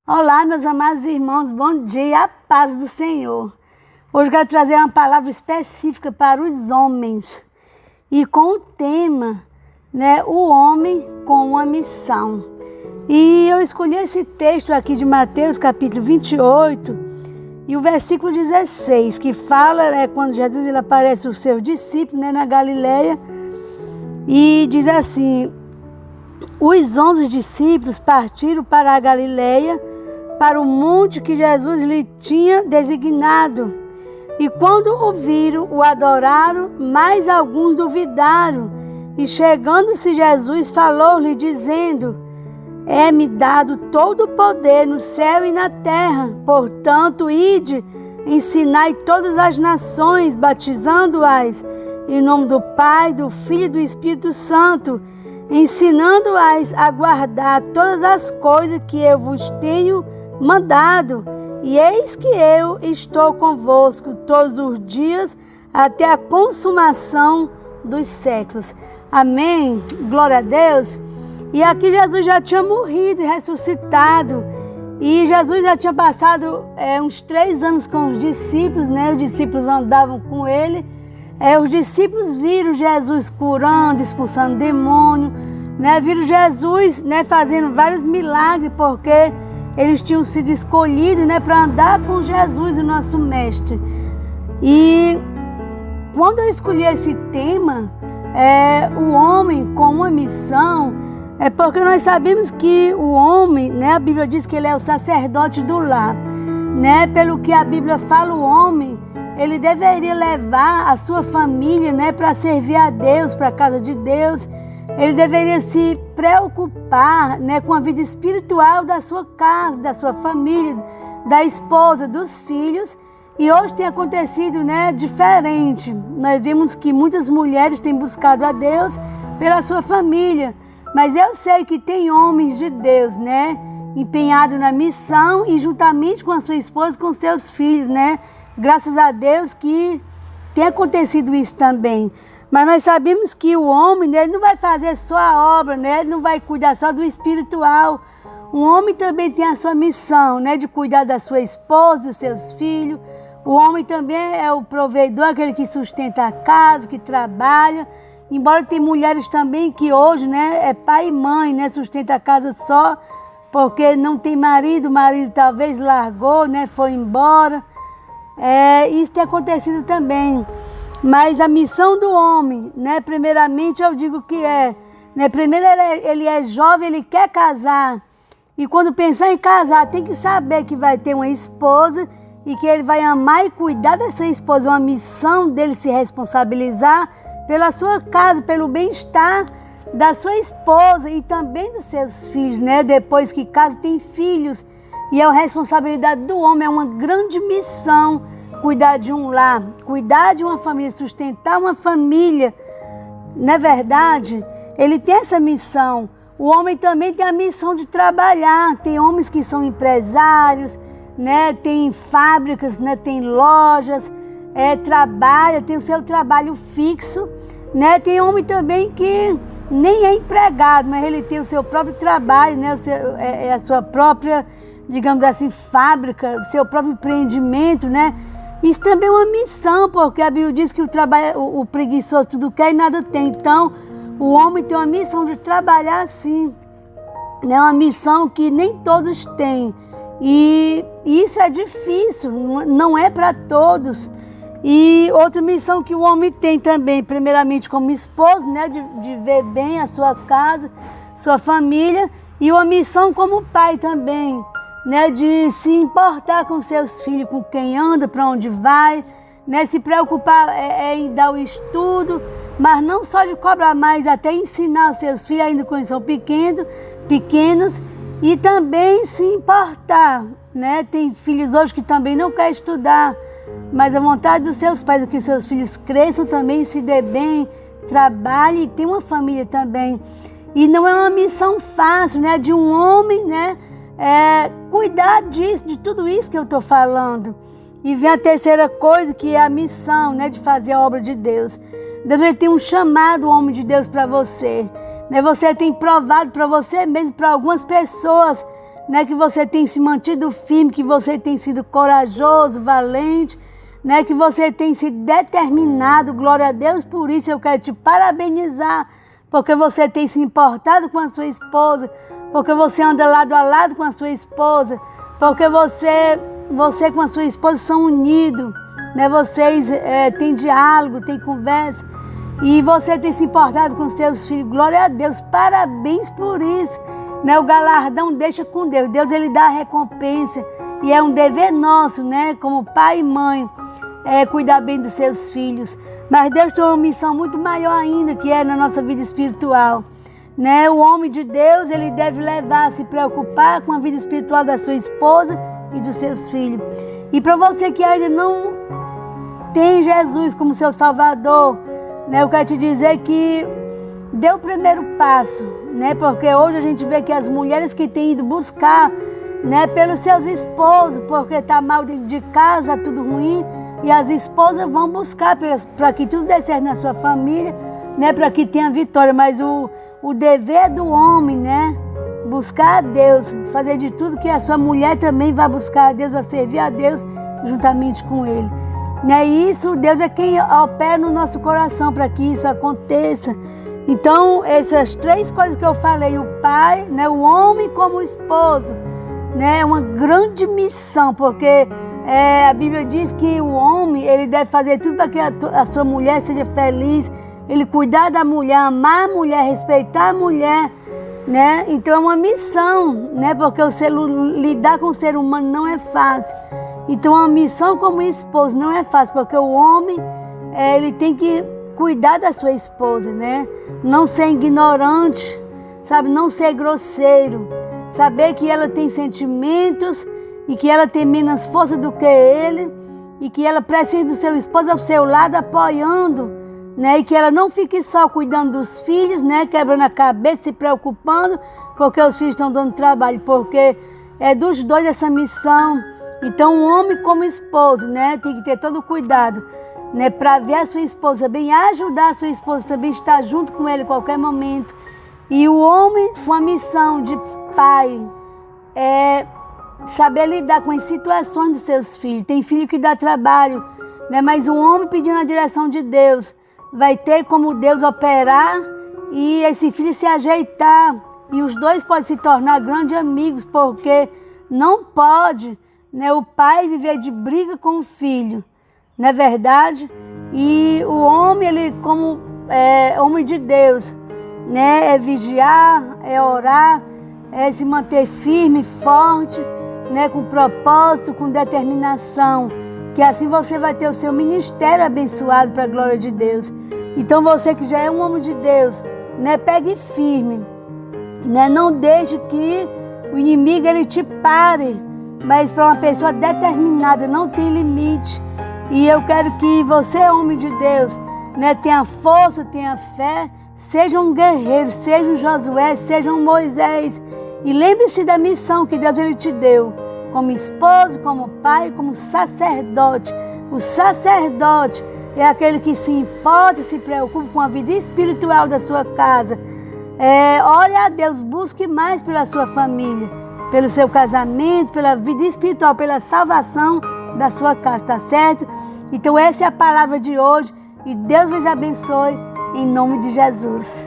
Olá, meus amados irmãos, bom dia, a paz do Senhor. Hoje eu quero trazer uma palavra específica para os homens e com o tema, o homem com uma missão. E eu escolhi esse texto aqui de Mateus, capítulo 28, e o versículo 16, que fala quando Jesus ele aparece aos seus discípulos na Galileia, e diz assim: os 11 discípulos partiram para a Galileia, para o monte que Jesus lhe tinha designado. E quando o viram, o adoraram, mas alguns duvidaram. E chegando-se Jesus, falou-lhe, dizendo: é-me dado todo o poder no céu e na terra. Portanto, ide, ensinai todas as nações, batizando-as em nome do Pai, do Filho e do Espírito Santo, ensinando-as a guardar todas as coisas que eu vos tenho mandado, e eis que eu estou convosco todos os dias até a consumação dos séculos. Amém? Glória a Deus. E aqui Jesus já tinha morrido e ressuscitado, e Jesus já tinha passado uns 3 anos com os discípulos, os discípulos andavam com ele. Os discípulos viram Jesus curando, expulsando demônio, viram Jesus fazendo vários milagres, porque eles tinham sido escolhidos para andar com Jesus, o nosso mestre. E quando eu escolhi esse tema, o homem com uma missão, é porque nós sabemos que o homem, a Bíblia diz que ele é o sacerdote do lar. Pelo que a Bíblia fala, o homem, ele deveria levar a sua família para servir a Deus, para a casa de Deus. Ele deveria se preocupar com a vida espiritual da sua casa, da sua família, da esposa, dos filhos. E hoje tem acontecido diferente. Nós vemos que muitas mulheres têm buscado a Deus pela sua família. Mas eu sei que tem homens de Deus, empenhados na missão e juntamente com a sua esposa, com seus filhos, Graças a Deus que tem acontecido isso também. Mas nós sabemos que o homem, ele não vai fazer só a obra, ele não vai cuidar só do espiritual. O homem também tem a sua missão, de cuidar da sua esposa, dos seus filhos. O homem também é o provedor, aquele que sustenta a casa, que trabalha. Embora tem mulheres também que hoje, é pai e mãe, sustenta a casa só, porque não tem marido, o marido talvez largou, foi embora. Isso tem acontecido também. Mas a missão do homem, primeiramente eu digo que primeiro ele é jovem, ele quer casar. E quando pensar em casar, tem que saber que vai ter uma esposa e que ele vai amar e cuidar dessa esposa. Uma missão dele se responsabilizar pela sua casa, pelo bem-estar da sua esposa e também dos seus filhos, Depois que casa, tem filhos. E é a responsabilidade do homem, é uma grande missão. Cuidar de um lar, cuidar de uma família, sustentar uma família. Não é verdade? Ele tem essa missão. O homem também tem a missão de trabalhar. Tem homens que são empresários, tem fábricas, tem lojas, trabalha, tem o seu trabalho fixo. Tem homem também que nem é empregado, mas ele tem o seu próprio trabalho, a sua própria, digamos assim, fábrica, o seu próprio empreendimento, Isso também é uma missão, porque a Bíblia diz que o preguiçoso tudo quer e nada tem. Então, o homem tem uma missão de trabalhar assim. É uma missão que nem todos têm. E isso é difícil, não é para todos. E outra missão que o homem tem também, primeiramente como esposo, de ver bem a sua casa, sua família. E uma missão como pai também, de se importar com seus filhos, com quem anda, para onde vai, se preocupar em dar o estudo, mas não só de cobrar mais, até ensinar os seus filhos, ainda quando são pequenos, e também se importar, Tem filhos hoje que também não querem estudar, mas a vontade dos seus pais é que os seus filhos cresçam também, se dê bem, trabalhem e tenham uma família também. E não é uma missão fácil, de um homem, cuidar disso, de tudo isso que eu estou falando. E vem a terceira coisa, que é a missão, de fazer a obra de Deus. Deus tem um chamado, homem de Deus, para você. Você tem provado para você mesmo, para algumas pessoas, né, que você tem se mantido firme, que você tem sido corajoso, valente, né, que você tem sido determinado. Glória a Deus por isso. Eu quero te parabenizar, porque você tem se importado com a sua esposa, porque você anda lado a lado com a sua esposa, porque você com a sua esposa são unidos, né? Vocês têm diálogo, têm conversa, e você tem se importado com seus filhos. Glória a Deus, parabéns por isso, né? O galardão deixa com Deus. Deus, ele dá a recompensa, e é um dever nosso, né, como pai e mãe, cuidar bem dos seus filhos. Mas Deus tem uma missão muito maior ainda, que é na nossa vida espiritual, né? O homem de Deus, ele deve levar a se preocupar com a vida espiritual da sua esposa e dos seus filhos. E para você que ainda não tem Jesus como seu Salvador, né, eu quero te dizer que dê o primeiro passo, né? Porque hoje a gente vê que as mulheres que têm ido buscar, né, pelos seus esposos, porque está mal dentro de casa, tudo ruim, e as esposas vão buscar para que tudo dê certo na sua família, né, para que tenha vitória. Mas o dever do homem, né, buscar a Deus, fazer de tudo que a sua mulher também vai buscar a Deus, vai servir a Deus juntamente com ele. Né? E isso, Deus é quem opera no nosso coração para que isso aconteça. Então, essas três coisas que eu falei, o pai, né, o homem como esposo, né, é uma grande missão, porque a Bíblia diz que o homem, ele deve fazer tudo para que a sua mulher seja feliz, ele cuidar da mulher, amar a mulher, respeitar a mulher, né? Então é uma missão, né? Porque lidar com o ser humano não é fácil. Então uma missão como esposo não é fácil, porque o homem, ele tem que cuidar da sua esposa, né? Não ser ignorante, sabe? Não ser grosseiro, saber que ela tem sentimentos e que ela tem menos força do que ele, e que ela precisa do seu esposo ao seu lado, apoiando, né? E que ela não fique só cuidando dos filhos, né? Quebrando a cabeça, se preocupando, porque os filhos estão dando trabalho, porque é dos dois essa missão. Então o homem como esposo, né, tem que ter todo o cuidado, né, para ver a sua esposa bem, ajudar a sua esposa também, estar junto com ele a qualquer momento. E o homem com a missão de pai, saber lidar com as situações dos seus filhos. Tem filho que dá trabalho, né? Mas o homem pedindo a direção de Deus vai ter como Deus operar e esse filho se ajeitar. E os dois podem se tornar grandes amigos, porque não pode, né, o pai viver de briga com o filho, não é verdade? E o homem, ele como homem de Deus, né, é vigiar, é orar, é se manter firme, forte, né, com propósito, com determinação, que assim você vai ter o seu ministério abençoado para a glória de Deus. Então você que já é um homem de Deus, né, pegue firme, né, não deixe que o inimigo ele te pare, mas para uma pessoa determinada não tem limite. E eu quero que você, homem de Deus, né, tenha força, tenha fé, seja um guerreiro, seja um Josué, seja um Moisés. E lembre-se da missão que Deus ele te deu, como esposo, como pai, como sacerdote. O sacerdote é aquele que se importa, se preocupa com a vida espiritual da sua casa. Ore a Deus, busque mais pela sua família, pelo seu casamento, pela vida espiritual, pela salvação da sua casa, tá certo? Então essa é a palavra de hoje e Deus vos abençoe em nome de Jesus.